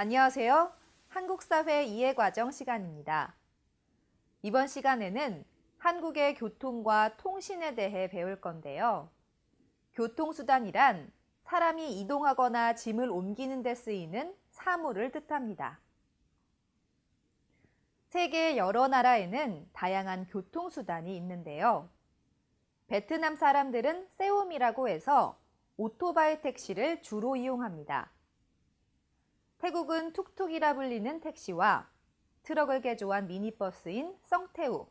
안녕하세요. 한국사회 이해과정 시간입니다. 이번 시간에는 한국의 교통과 통신에 대해 배울 건데요. 교통수단이란 사람이 이동하거나 짐을 옮기는 데 쓰이는 사물을 뜻합니다. 세계 여러 나라에는 다양한 교통수단이 있는데요. 베트남 사람들은 세움이라고 해서 오토바이 택시를 주로 이용합니다. 태국은 툭툭이라 불리는 택시와 트럭을 개조한 미니버스인 썽태우,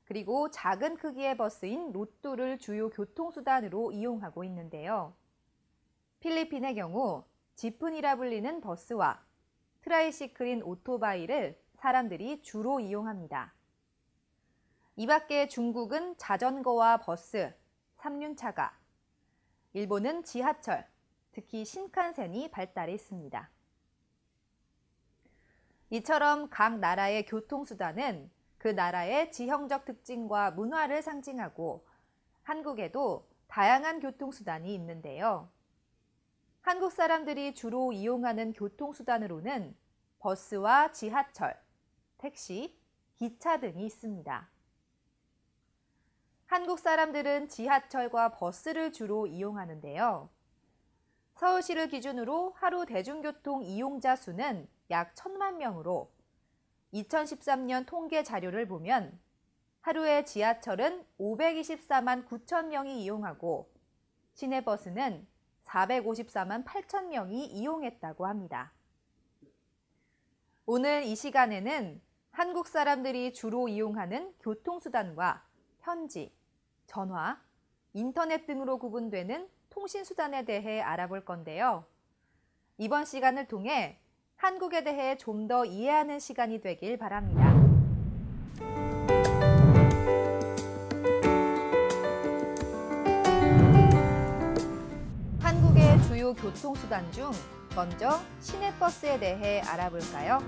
그리고 작은 크기의 버스인 로뚜를 주요 교통수단으로 이용하고 있는데요. 필리핀의 경우 지푼이라 불리는 버스와 트라이시클인 오토바이를 사람들이 주로 이용합니다. 이 밖에 중국은 자전거와 버스, 삼륜차가, 일본은 지하철, 특히 신칸센이 발달해 있습니다. 이처럼 각 나라의 교통수단은 그 나라의 지형적 특징과 문화를 상징하고 한국에도 다양한 교통수단이 있는데요. 한국 사람들이 주로 이용하는 교통수단으로는 버스와 지하철, 택시, 기차 등이 있습니다. 한국 사람들은 지하철과 버스를 주로 이용하는데요. 서울시를 기준으로 하루 대중교통 이용자 수는 약 1,000만 명으로 2013년 통계 자료를 보면 하루에 지하철은 524만 9천 명이 이용하고 시내버스는 454만 8천 명이 이용했다고 합니다. 오늘 이 시간에는 한국 사람들이 주로 이용하는 교통수단과 현지, 전화, 인터넷 등으로 구분되는 통신수단에 대해 알아볼 건데요. 이번 시간을 통해 한국에 대해 좀 더 이해하는 시간이 되길 바랍니다. 한국의 주요 교통수단 중 먼저 시내버스에 대해 알아볼까요?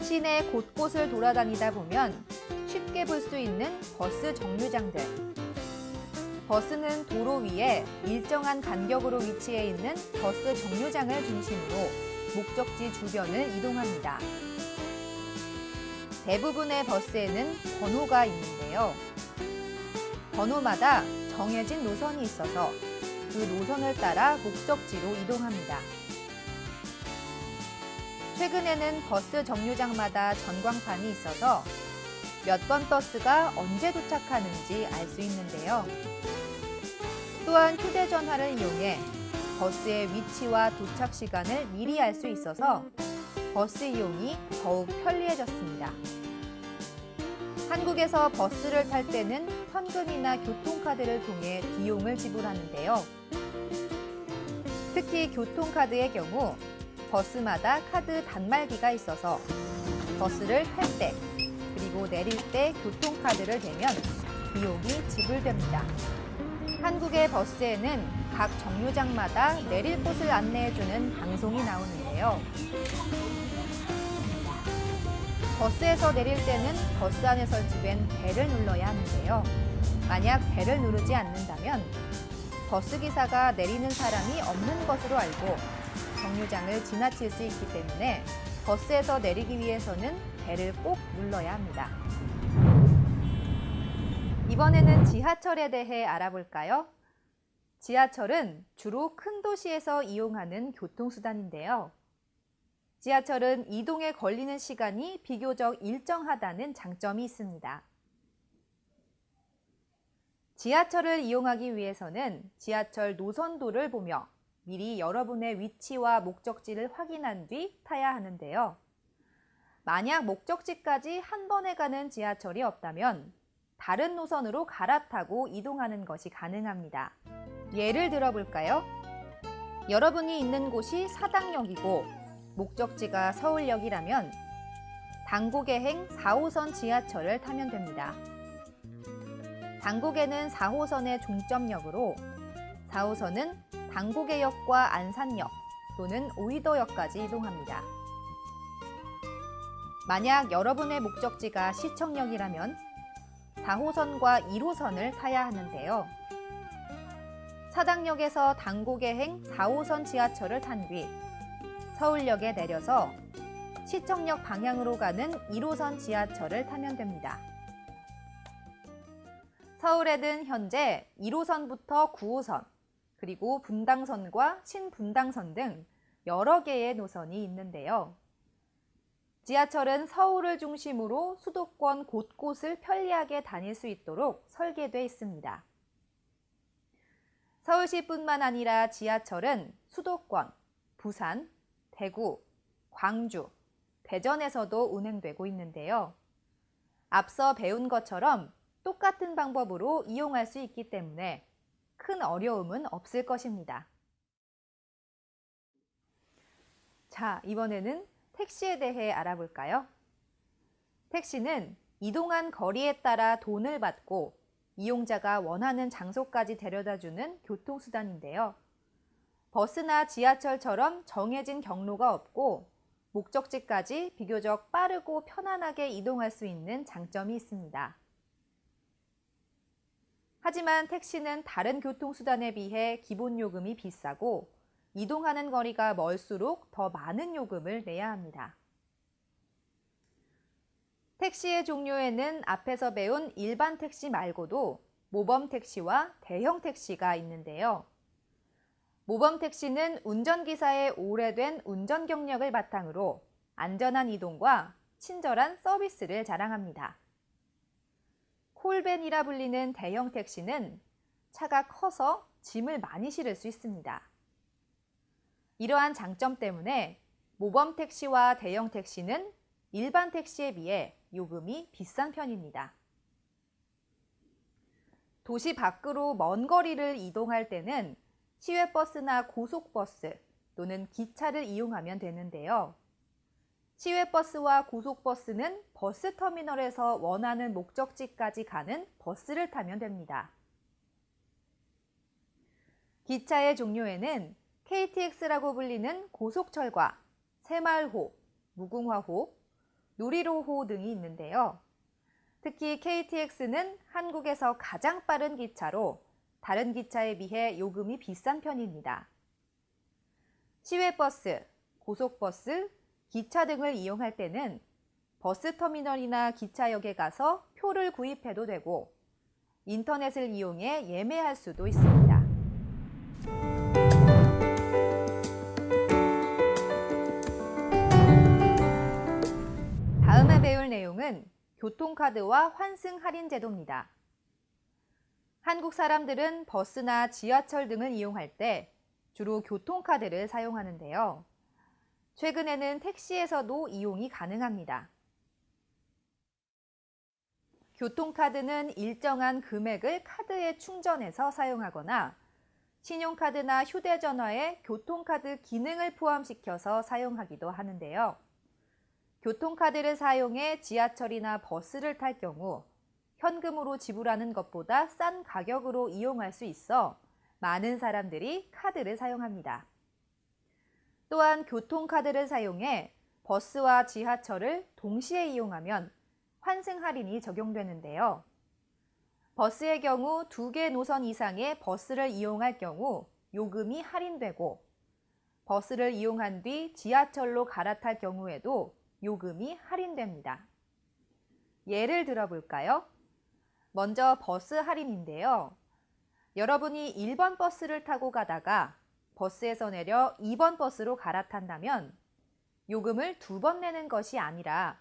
시내 곳곳을 돌아다니다 보면 쉽게 볼 수 있는 버스 정류장들. 버스는 도로 위에 일정한 간격으로 위치해 있는 버스 정류장을 중심으로 목적지 주변을 이동합니다. 대부분의 버스에는 번호가 있는데요. 번호마다 정해진 노선이 있어서 그 노선을 따라 목적지로 이동합니다. 최근에는 버스 정류장마다 전광판이 있어서 몇 번 버스가 언제 도착하는지 알 수 있는데요. 또한 휴대전화를 이용해 버스의 위치와 도착 시간을 미리 알 수 있어서 버스 이용이 더욱 편리해졌습니다. 한국에서 버스를 탈 때는 현금이나 교통카드를 통해 비용을 지불하는데요. 특히 교통카드의 경우 버스마다 카드 단말기가 있어서 버스를 탈 때 그리고 내릴 때 교통카드를 대면 비용이 지불됩니다. 한국의 버스에는 각 정류장마다 내릴 곳을 안내해주는 방송이 나오는데요. 버스에서 내릴 때는 버스 안에 설치된 벨을 눌러야 하는데요. 만약 벨을 누르지 않는다면 버스기사가 내리는 사람이 없는 것으로 알고 정류장을 지나칠 수 있기 때문에 버스에서 내리기 위해서는 벨을 꼭 눌러야 합니다. 이번에는 지하철에 대해 알아볼까요? 지하철은 주로 큰 도시에서 이용하는 교통수단인데요. 지하철은 이동에 걸리는 시간이 비교적 일정하다는 장점이 있습니다. 지하철을 이용하기 위해서는 지하철 노선도를 보며 미리 여러분의 위치와 목적지를 확인한 뒤 타야 하는데요. 만약 목적지까지 한 번에 가는 지하철이 없다면 다른 노선으로 갈아타고 이동하는 것이 가능합니다. 예를 들어볼까요? 여러분이 있는 곳이 사당역이고 목적지가 서울역이라면 당고개행 4호선 지하철을 타면 됩니다. 당고개는 4호선의 종점역으로 4호선은 당고개역과 안산역 또는 오이도역까지 이동합니다. 만약 여러분의 목적지가 시청역이라면 4호선과 1호선을 타야 하는데요. 사당역에서 당고개행 4호선 지하철을 탄 뒤 서울역에 내려서 시청역 방향으로 가는 1호선 지하철을 타면 됩니다. 서울에는 현재 1호선부터 9호선, 그리고 분당선과 신분당선 등 여러 개의 노선이 있는데요. 지하철은 서울을 중심으로 수도권 곳곳을 편리하게 다닐 수 있도록 설계되어 있습니다. 서울시뿐만 아니라 지하철은 수도권, 부산, 대구, 광주, 대전에서도 운행되고 있는데요. 앞서 배운 것처럼 똑같은 방법으로 이용할 수 있기 때문에 큰 어려움은 없을 것입니다. 자, 이번에는 택시에 대해 알아볼까요? 택시는 이동한 거리에 따라 돈을 받고 이용자가 원하는 장소까지 데려다주는 교통수단인데요. 버스나 지하철처럼 정해진 경로가 없고 목적지까지 비교적 빠르고 편안하게 이동할 수 있는 장점이 있습니다. 하지만 택시는 다른 교통수단에 비해 기본 요금이 비싸고 이동하는 거리가 멀수록 더 많은 요금을 내야 합니다. 택시의 종류에는 앞에서 배운 일반 택시 말고도 모범 택시와 대형 택시가 있는데요. 모범 택시는 운전기사의 오래된 운전 경력을 바탕으로 안전한 이동과 친절한 서비스를 자랑합니다. 콜밴이라 불리는 대형 택시는 차가 커서 짐을 많이 실을 수 있습니다. 이러한 장점 때문에 모범 택시와 대형 택시는 일반 택시에 비해 요금이 비싼 편입니다. 도시 밖으로 먼 거리를 이동할 때는 시외버스나 고속버스 또는 기차를 이용하면 되는데요. 시외버스와 고속버스는 버스터미널에서 원하는 목적지까지 가는 버스를 타면 됩니다. 기차의 종류에는 KTX라고 불리는 고속철과 새마을호, 무궁화호, 누리로호 등이 있는데요. 특히 KTX는 한국에서 가장 빠른 기차로 다른 기차에 비해 요금이 비싼 편입니다. 시외버스, 고속버스, 기차 등을 이용할 때는 버스터미널이나 기차역에 가서 표를 구입해도 되고 인터넷을 이용해 예매할 수도 있습니다. 다음에 배울 내용은 교통카드와 환승 할인 제도입니다. 한국 사람들은 버스나 지하철 등을 이용할 때 주로 교통카드를 사용하는데요. 최근에는 택시에서도 이용이 가능합니다. 교통카드는 일정한 금액을 카드에 충전해서 사용하거나 신용카드나 휴대전화에 교통카드 기능을 포함시켜서 사용하기도 하는데요. 교통카드를 사용해 지하철이나 버스를 탈 경우 현금으로 지불하는 것보다 싼 가격으로 이용할 수 있어 많은 사람들이 카드를 사용합니다. 또한 교통카드를 사용해 버스와 지하철을 동시에 이용하면 환승 할인이 적용되는데요. 버스의 경우 2개 노선 이상의 버스를 이용할 경우 요금이 할인되고 버스를 이용한 뒤 지하철로 갈아탈 경우에도 요금이 할인됩니다. 예를 들어볼까요? 먼저 버스 할인인데요. 여러분이 1번 버스를 타고 가다가 버스에서 내려 2번 버스로 갈아탄다면 요금을 2번 내는 것이 아니라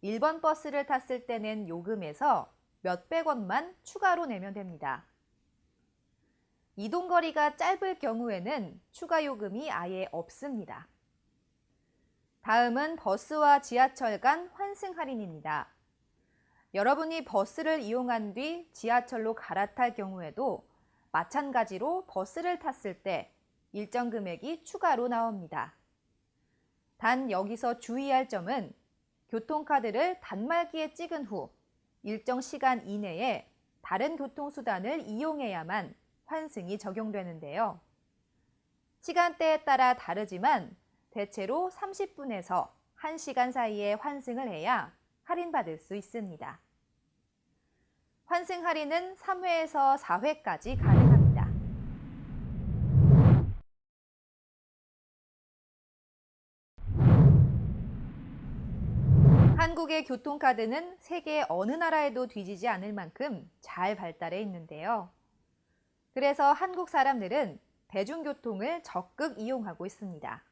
1번 버스를 탔을 때 낸 요금에서 몇백 원만 추가로 내면 됩니다. 이동거리가 짧을 경우에는 추가 요금이 아예 없습니다. 다음은 버스와 지하철 간 환승 할인입니다. 여러분이 버스를 이용한 뒤 지하철로 갈아탈 경우에도 마찬가지로 버스를 탔을 때 일정 금액이 추가로 나옵니다. 단 여기서 주의할 점은 교통카드를 단말기에 찍은 후 일정 시간 이내에 다른 교통수단을 이용해야만 환승이 적용되는데요. 시간대에 따라 다르지만 대체로 30분에서 1시간 사이에 환승을 해야 할인받을 수 있습니다. 환승 할인은 3회에서 4회까지 가능합니다. 한국의 교통카드는 세계 어느 나라에도 뒤지지 않을 만큼 잘 발달해 있는데요. 그래서 한국 사람들은 대중교통을 적극 이용하고 있습니다.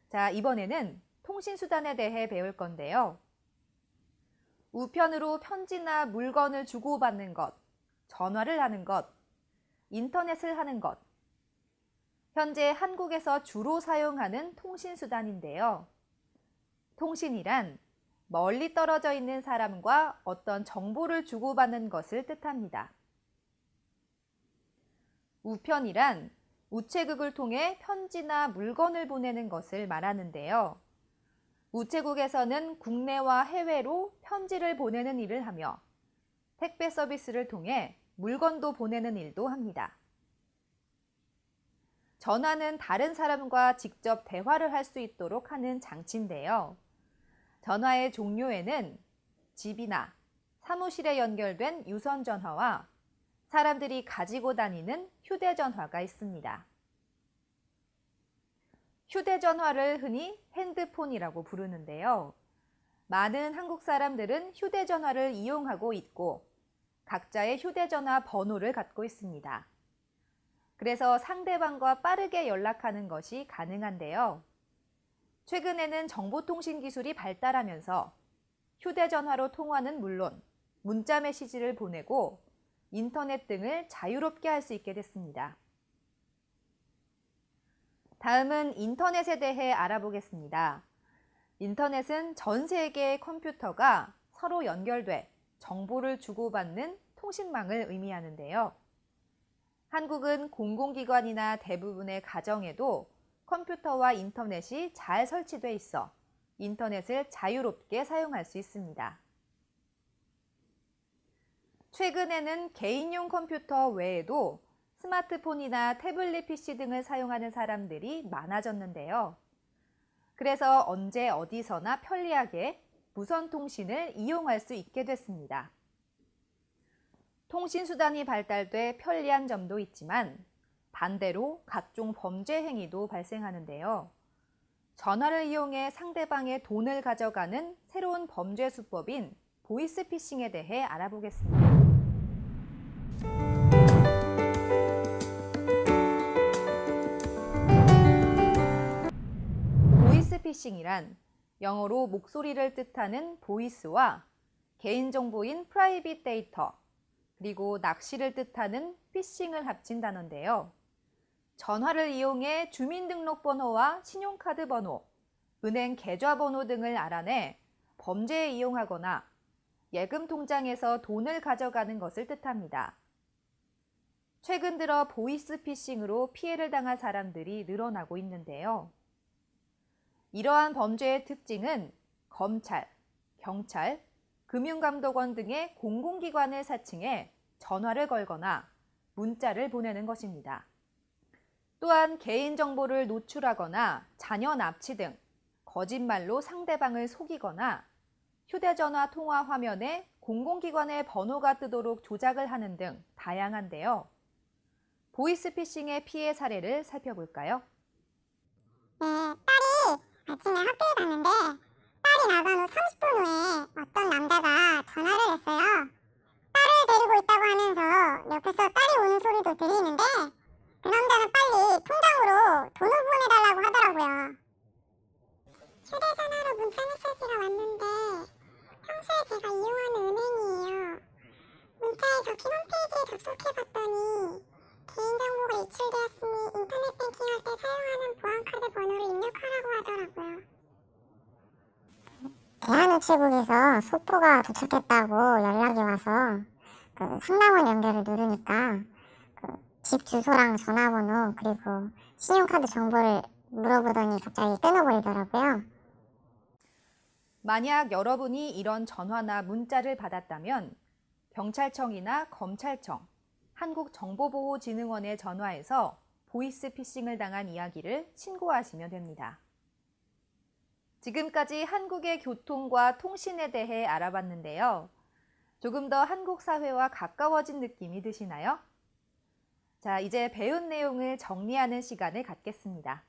자, 이번에는 통신수단에 대해 배울 건데요. 우편으로 편지나 물건을 주고받는 것, 전화를 하는 것, 인터넷을 하는 것. 현재 한국에서 주로 사용하는 통신수단인데요. 통신이란 멀리 떨어져 있는 사람과 어떤 정보를 주고받는 것을 뜻합니다. 우편이란 우체국을 통해 편지나 물건을 보내는 것을 말하는데요. 우체국에서는 국내와 해외로 편지를 보내는 일을 하며 택배 서비스를 통해 물건도 보내는 일도 합니다. 전화는 다른 사람과 직접 대화를 할 수 있도록 하는 장치인데요. 전화의 종류에는 집이나 사무실에 연결된 유선전화와 사람들이 가지고 다니는 휴대전화가 있습니다. 휴대전화를 흔히 핸드폰이라고 부르는데요. 많은 한국 사람들은 휴대전화를 이용하고 있고 각자의 휴대전화 번호를 갖고 있습니다. 그래서 상대방과 빠르게 연락하는 것이 가능한데요. 최근에는 정보통신 기술이 발달하면서 휴대전화로 통화는 물론 문자 메시지를 보내고 인터넷 등을 자유롭게 할 수 있게 됐습니다. 다음은 인터넷에 대해 알아보겠습니다. 인터넷은 전 세계의 컴퓨터가 서로 연결돼 정보를 주고받는 통신망을 의미하는데요. 한국은 공공기관이나 대부분의 가정에도 컴퓨터와 인터넷이 잘 설치돼 있어 인터넷을 자유롭게 사용할 수 있습니다. 최근에는 개인용 컴퓨터 외에도 스마트폰이나 태블릿 PC 등을 사용하는 사람들이 많아졌는데요. 그래서 언제 어디서나 편리하게 무선 통신을 이용할 수 있게 됐습니다. 통신수단이 발달돼 편리한 점도 있지만 반대로 각종 범죄 행위도 발생하는데요. 전화를 이용해 상대방의 돈을 가져가는 새로운 범죄 수법인 보이스피싱에 대해 알아보겠습니다. 보이스피싱이란 영어로 목소리를 뜻하는 보이스와 개인정보인 프라이빗 데이터, 그리고 낚시를 뜻하는 피싱을 합친 단어인데요. 전화를 이용해 주민등록번호와 신용카드 번호, 은행 계좌번호 등을 알아내 범죄에 이용하거나 예금 통장에서 돈을 가져가는 것을 뜻합니다. 최근 들어 보이스피싱으로 피해를 당한 사람들이 늘어나고 있는데요. 이러한 범죄의 특징은 검찰, 경찰, 금융감독원 등의 공공기관을 사칭해 전화를 걸거나 문자를 보내는 것입니다. 또한 개인정보를 노출하거나 자녀 납치 등 거짓말로 상대방을 속이거나 휴대전화 통화 화면에 공공기관의 번호가 뜨도록 조작을 하는 등 다양한데요. 보이스피싱의 피해 사례를 살펴볼까요? 네, 딸이 아침에 학교에 갔는데 딸이 나간 후 30분 후에 어떤 남자가 전화를 했어요. 딸을 데리고 있다고 하면서 옆에서 딸이 우는 소리도 들리는데 그 남자는 빨리 통장으로 돈을 보내달라고 하더라고요. 휴대전화로 문자 메시지가 왔는데 평소에 제가 이용하는 은행이에요. 문자에 적힌 홈페이지에 접속해봤더니 개인정보가 유출되었으니 인터넷 뱅킹할 때 사용하는 보안카드 번호를 입력하라고 하더라고요. 대한우체국에서 소포가 도착했다고 연락이 와서 상담원 연결을 누르니까 집 주소랑 전화번호 그리고 신용카드 정보를 물어보더니 갑자기 끊어버리더라고요. 만약 여러분이 이런 전화나 문자를 받았다면 경찰청이나 검찰청, 한국정보보호진흥원에 전화해서 보이스피싱을 당한 이야기를 신고하시면 됩니다. 지금까지 한국의 교통과 통신에 대해 알아봤는데요. 조금 더 한국 사회와 가까워진 느낌이 드시나요? 자, 이제 배운 내용을 정리하는 시간을 갖겠습니다.